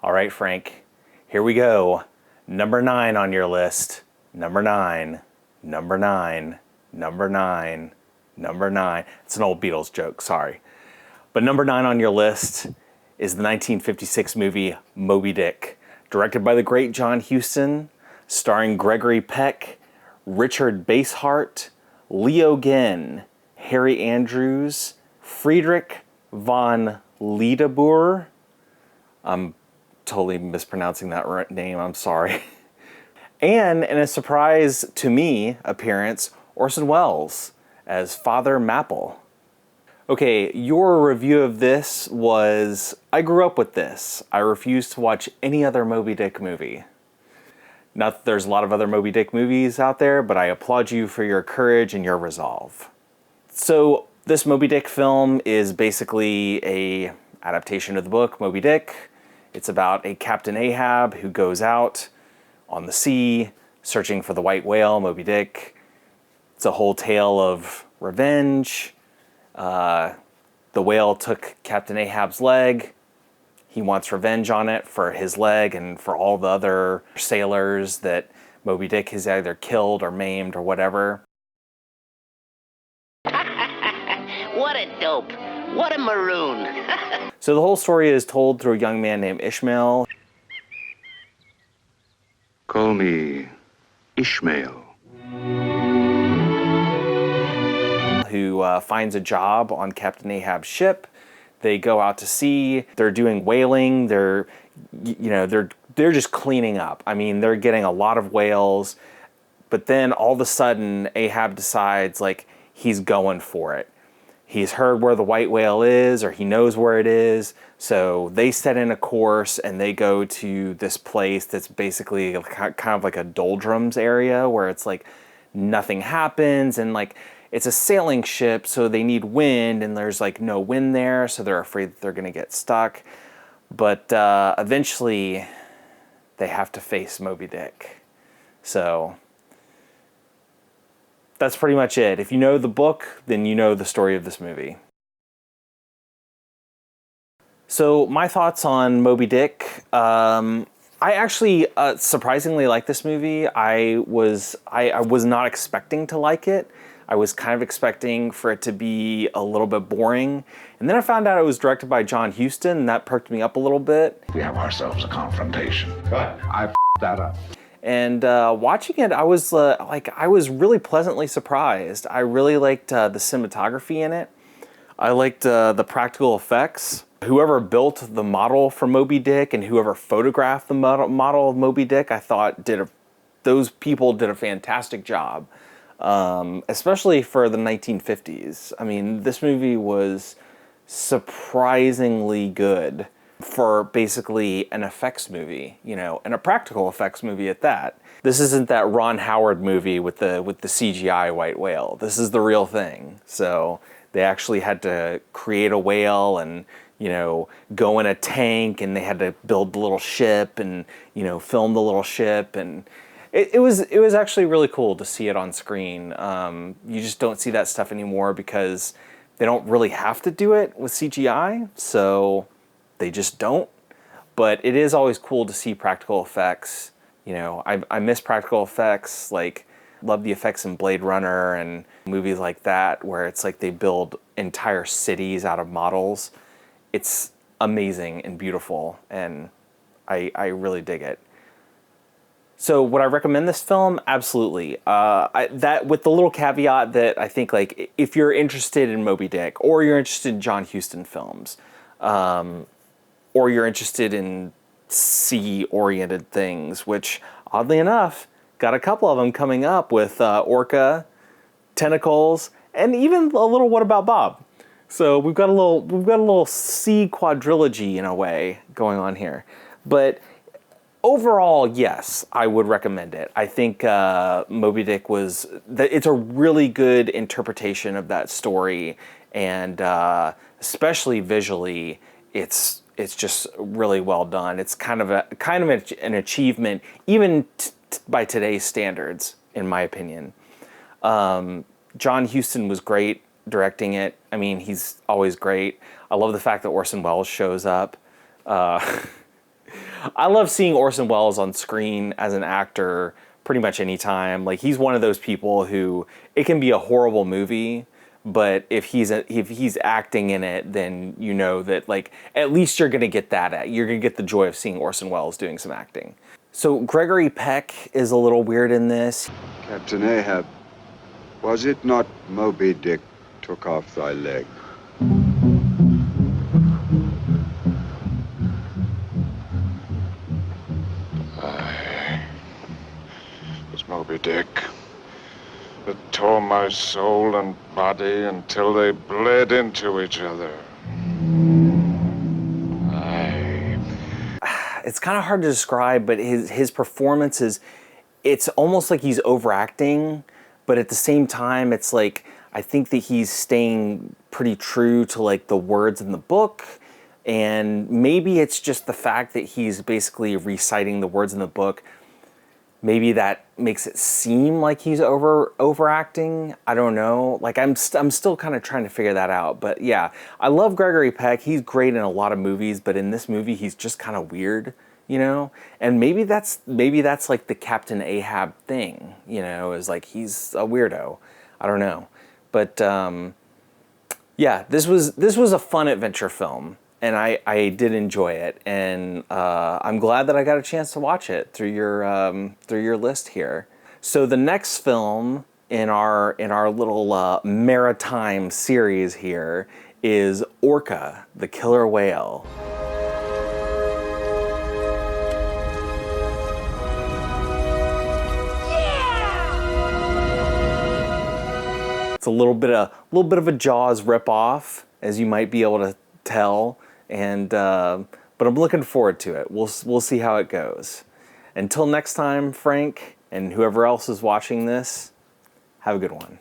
All right, Frank, here we go. Number 9 on your list. Number 9, number 9, number 9, number 9. It's an old Beatles joke, sorry. But number 9 on your list is the 1956 movie Moby Dick, directed by the great John Huston, starring Gregory Peck, Richard Basehart, Leo Genn, Harry Andrews, Friedrich von Liedebuhr. I'm totally mispronouncing that name, I'm sorry. And in a surprise to me appearance, Orson Welles as Father Mapple. Okay, your review of this was, I grew up with this. I refuse to watch any other Moby Dick movie. Not that there's a lot of other Moby Dick movies out there, but I applaud you for your courage and your resolve. So this Moby Dick film is basically a adaptation of the book Moby Dick. It's about a Captain Ahab who goes out on the sea searching for the white whale, Moby Dick. It's a whole tale of revenge. The whale took Captain Ahab's leg. He wants revenge on it for his leg and for all the other sailors that Moby Dick has either killed or maimed or whatever. What a dope. What a maroon. So the whole story is told through a young man named Ishmael. Call me Ishmael. Who finds a job on Captain Ahab's ship. They go out to sea. They're doing whaling. They're just cleaning up. I mean, they're getting a lot of whales. But then all of a sudden, Ahab decides like he's going for it. He's heard where the white whale is, or he knows where it is. So they set in a course and they go to this place that's basically kind of like a doldrums area where it's like nothing happens, and like it's a sailing ship, so they need wind, and there's like no wind there, so they're afraid that they're gonna get stuck. But eventually they have to face Moby Dick. So that's pretty much it. If you know the book, then you know the story of this movie. So my thoughts on Moby Dick. I actually surprisingly like this movie. I was not expecting to like it. I was kind of expecting for it to be a little bit boring. And then I found out it was directed by John Huston, and that perked me up a little bit. We have ourselves a confrontation. But I f***ed that up. And watching it, I was really pleasantly surprised. I really liked the cinematography in it. I liked the practical effects. Whoever built the model for Moby Dick and whoever photographed the model of Moby Dick, I thought those people did a fantastic job, especially for the 1950s. I mean, this movie was surprisingly good for basically an effects movie, and a practical effects movie at that. This isn't that Ron Howard movie with the CGI white whale. This is the real thing. So they actually had to create a whale and, go in a tank, and they had to build the little ship and, film the little ship, and it was actually really cool to see it on screen. You just don't see that stuff anymore because they don't really have to do it with CGI, so they just don't. But it is always cool to see practical effects. I miss practical effects, like love the effects in Blade Runner and movies like that where it's like they build entire cities out of models. It's amazing and beautiful, and I really dig it. So would I recommend this film? Absolutely. That with the little caveat that I think like if you're interested in Moby Dick, or you're interested in John Huston films, or you're interested in sea-oriented things, which oddly enough, got a couple of them coming up with Orca, Tentacles, and even a little What About Bob. So we've got a little sea quadrilogy in a way going on here. But overall, yes, I would recommend it. I think Moby Dick it's a really good interpretation of that story, and especially visually, it's just really well done. It's kind of an achievement, even by today's standards, in my opinion. John Huston was great directing it. I mean, he's always great. I love the fact that Orson Welles shows up. I love seeing Orson Welles on screen as an actor pretty much any time. Like, he's one of those people who, it can be a horrible movie, but if he's acting in it, then you know that, like, at least you're gonna get you're gonna get the joy of seeing Orson Welles doing some acting. So Gregory Peck is a little weird in this. Captain Ahab, was it not Moby Dick took off thy leg? It was Moby Dick that tore my soul and body until they bled into each other. It's kind of hard to describe, but his performance is, it's almost like he's overacting, but at the same time, it's like, I think that he's staying pretty true to like the words in the book, and maybe it's just the fact that he's basically reciting the words in the book. Maybe that makes it seem like he's overacting. I don't know. Like, I'm still kind of trying to figure that out. But yeah, I love Gregory Peck. He's great in a lot of movies, but in this movie, he's just kind of weird, you know? And maybe that's like the Captain Ahab thing, you know, is like he's a weirdo. I don't know. But yeah, this was a fun adventure film. And I did enjoy it, and I'm glad that I got a chance to watch it through your list here. So the next film in our little maritime series here is Orca, the Killer Whale. It's a little bit of a Jaws ripoff, as you might be able to tell. And but I'm looking forward to it. We'll see how it goes. Until next time, Frank, and whoever else is watching this, have a good one.